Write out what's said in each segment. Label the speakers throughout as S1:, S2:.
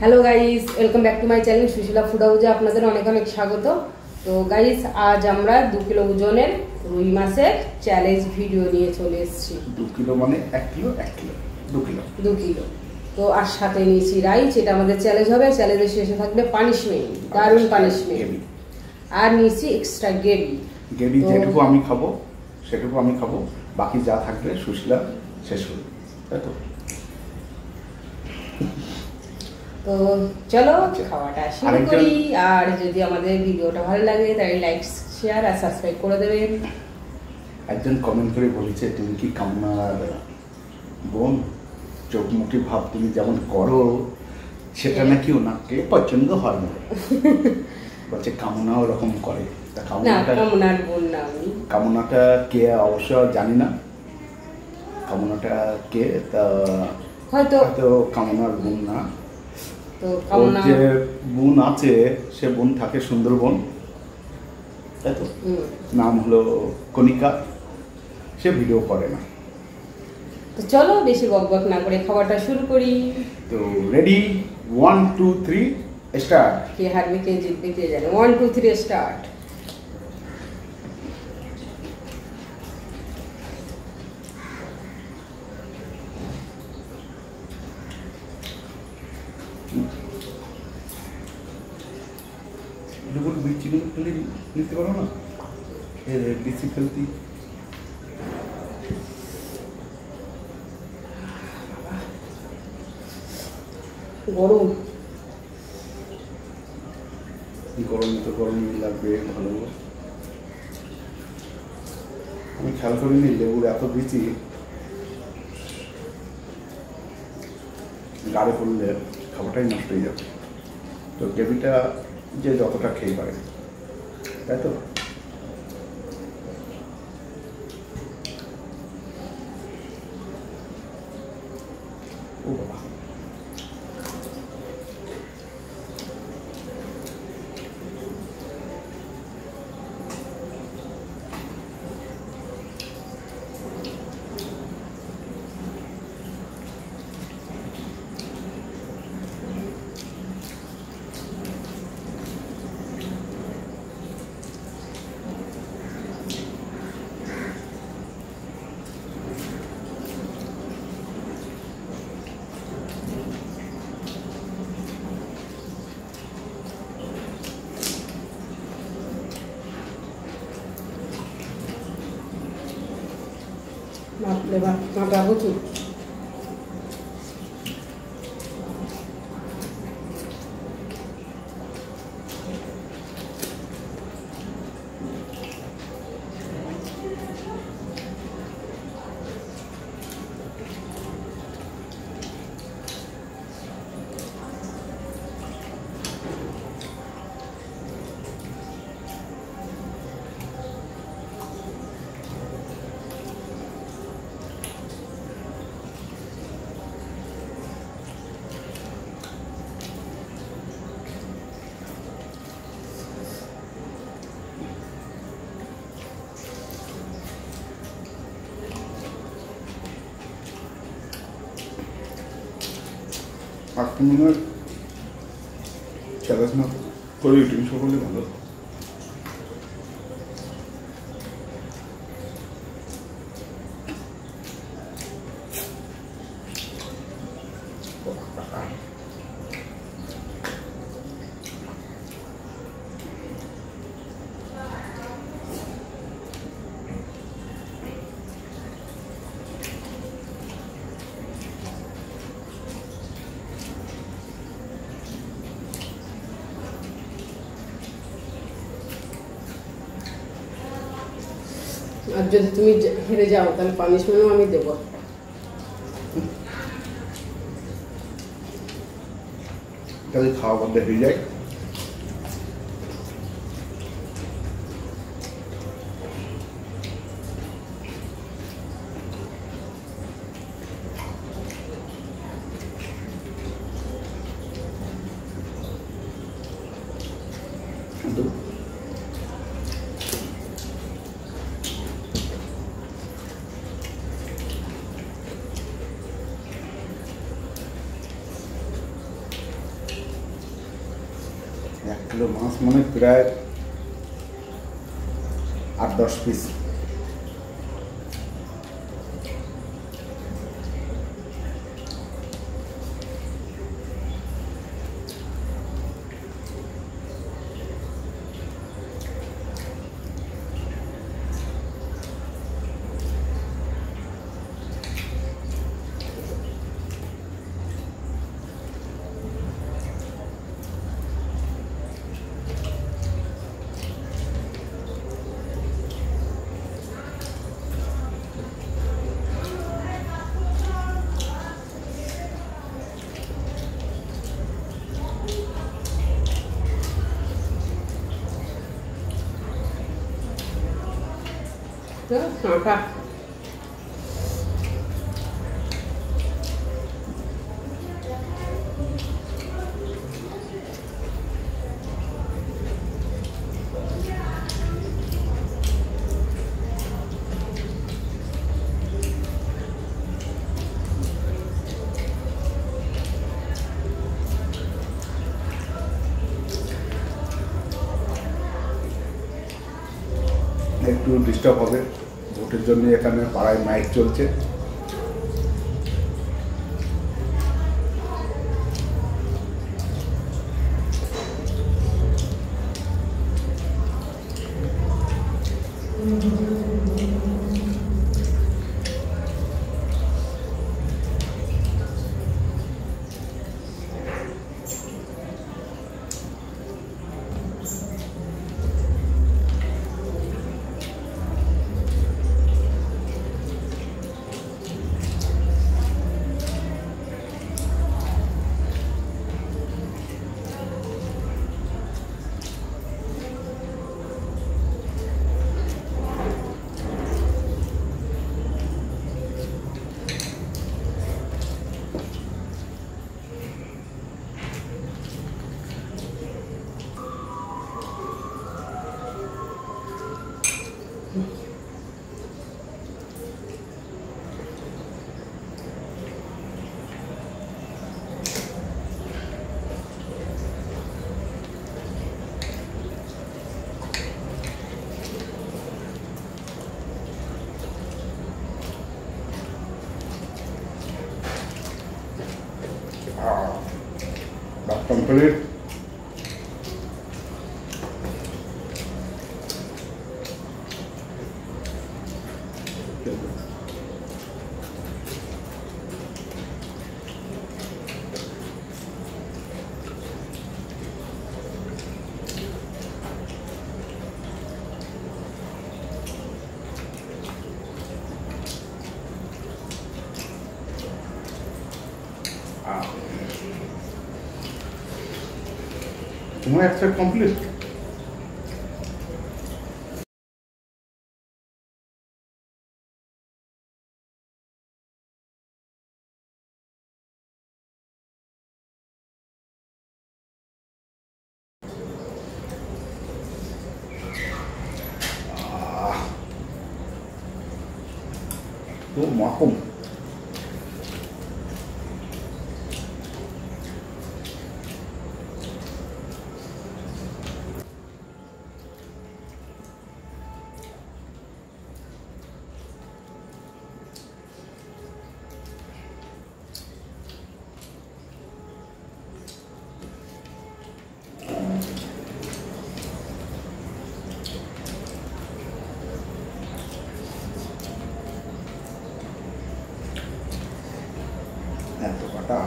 S1: Hello guys, welcome back to my channel Sushila food হাউসে আপনাদের অনেক অনেক স্বাগত। তো গাইস, আজ আমরা 2 কিলো ওজনের রুই মাছের চ্যালেঞ্জ ভিডিও নিয়ে চলে এসেছি।
S2: 2 কিলো মানে 1 কিলো 1 কিলো 2 কিলো
S1: 2 কিলো। তো আর সাথে নিয়েছি রাইস, এটা আমাদের চ্যালেঞ্জ হবে। চ্যালেঞ্জের শেষে থাকবে পানিশমেন্ট, দারুণ পানিশমেন্ট। আর নিয়েছি এক্সট্রা গ্রেভি।
S2: যেটুকু আমি খাবো সেটুকু আমি খাবো, বাকি যা থাকবে সুশীলা শেষ করবে, তাই তো?
S1: তো চলো খাওয়াটা শুরু করি। আর যদি আমাদের ভিডিওটা ভালো লাগে তাহলে লাইক, শেয়ার আর সাবস্ক্রাইব করে দেবেন।
S2: একজন কমেন্ট করে বলেছে, তুমি কি কামনার বোন? চোখ মুখে ভাব তুমি যেমন করো সেটা নাকি ওনাকে পছন্দ হয় না। বলছে কামনা ওরকম করে। কামনাটা কে অবশ্য জানি না, কামনাটা কে, তা হয়তো কামনার বোন না। ওর যে বোন আছে সে বোন থাকে সুন্দরবন, তাই তো? নাম হলো কণিকা, সে ভিডিও করে না।
S1: তো চলো বেশি বকবক না করে খাবারটা শুরু করি।
S2: তো রেডি, 1 2 3 স্টার্ট।
S1: কে হারবে কে জিতবে কে জানে। 1 2 3 স্টার্ট।
S2: চিকেন ফেলে নিতে পারো না, বেশি ফেলতি। গরমে তো গরমই লাগবে ভালো। আমি খেয়াল করিনি লেবুর এত বেশি গাড়ে পড়লে খাবারটাই নষ্ট হয়ে যাবে। তো গ্রেভিটা যে যতটা খেয়ে পারে, তাই তো? ও বাবা,
S1: মাটা প্রচুর।
S2: আপনি মনে হয় খেলাধুলা করে উঠেন, সকলে ভালো।
S1: আর যদি তুমি হেরে যাও তাহলে পানিশমেন্টও আমি দেবো।
S2: তাহলে খাওয়া বন্ধ হয়ে যায়। কিলো মাছ মানে প্রায় 8-10 পিস।
S1: আটা
S2: একটু ডিস্টার্ব হবে, ভোটের জন্য এখানে পাড়ায় মাইক চলছে। Complete. তোমার এক সেট কমপ্লিট। তো মাখন এত কাটা।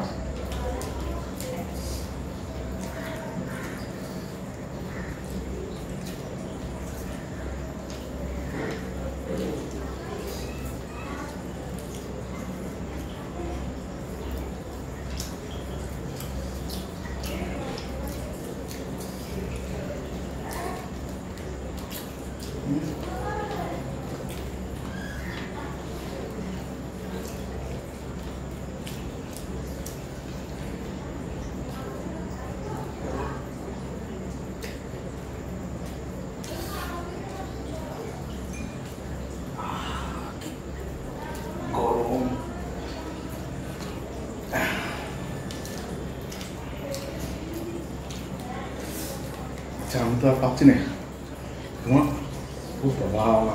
S2: আচ্ছা আমি তো আর পাচ্ছি না তোমার ও বাবা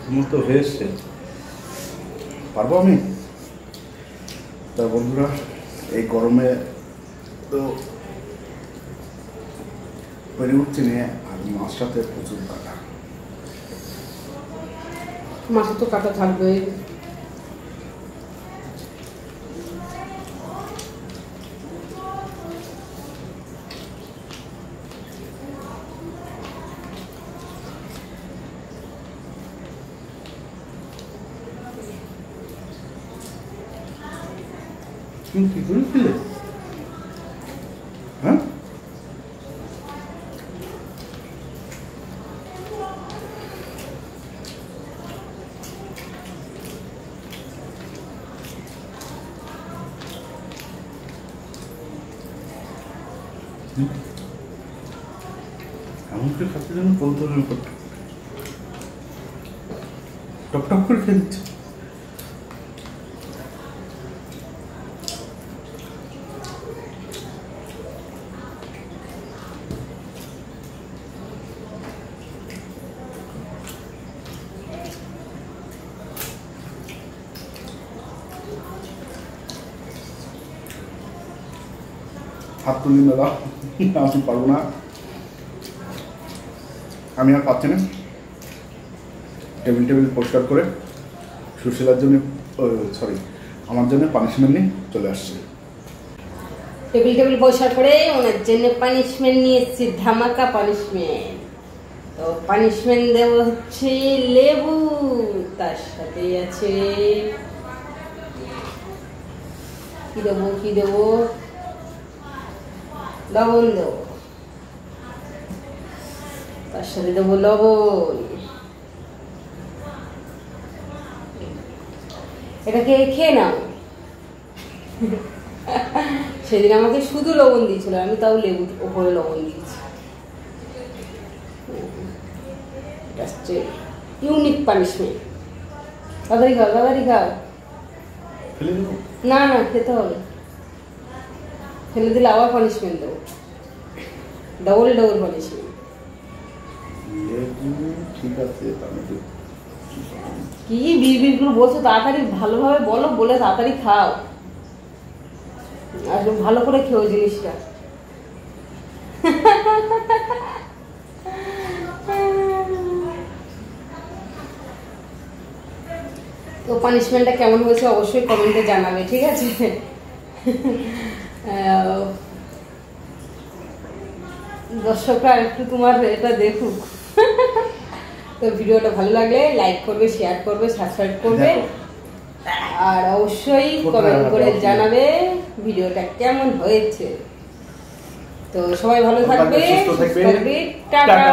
S2: তোমার তো হয়েছে পারবো আমি তা বন্ধুরা এই গরমে তো পেরে উঠছি নিয়ে আর মাছটাতে প্রচুর কাটা
S1: মাছে তো কাটা থাকবে
S2: তুমি কি করে খেলে হ্যাঁ এমন করে খাচ্ছে যেন বলতে টপ টপ করে খেয়ে দিচ্ছে হাত তুলি দাদা আমি পারবো না আমি আর পাচ্ছি না টেবিল পরিষ্কার করে সুশীলার জন্য সরি আমার জন্য পানিশমেন্ট নিয়ে চলে আসছে
S1: টেবিল পরিষ্কার করে ওনার জন্য পানিশমেন্ট নিয়ে এসেছি ধামাকা পানিশমেন্ট তো পানিশমেন্ট দেব হচ্ছে লেবু তার সাথে আছে কি দেবো লবণ দেবো তার সাথে দেবো লবণ এটাকে খেয়ে নাও সেদিন আমাকে শুধু লবণ দিয়েছিল আমি তাও লেবু ওপরে লবণ দিয়েছি ইউনিক পানিশমেন্ট তাড়াতাড়ি খাও না খেতে হবে ফেলে দিলে আবার পানিশমেন্ট দেবো ডবল পানিশমেন্ট
S2: ঠিক আছে
S1: কি বিড়বিড়গুলো বলছো তাড়াতাড়ি ভালোভাবে বলো বলে তাড়াতাড়ি খাও আর ভালো করে খেও জিনিসটা তো পানিশমেন্টটা কেমন হয়েছে অবশ্যই কমেন্টে জানাবে ঠিক আছে দর্শকরা একটু তোমার এটা দেখুক তো ভিডিওটা ভালো লাগলে লাইক করবে শেয়ার করবে সাবস্ক্রাইব করবে আর অবশ্যই কমেন্ট করে জানাবে ভিডিওটা কেমন হয়েছে তো সবাই ভালো থাকবে টাটা।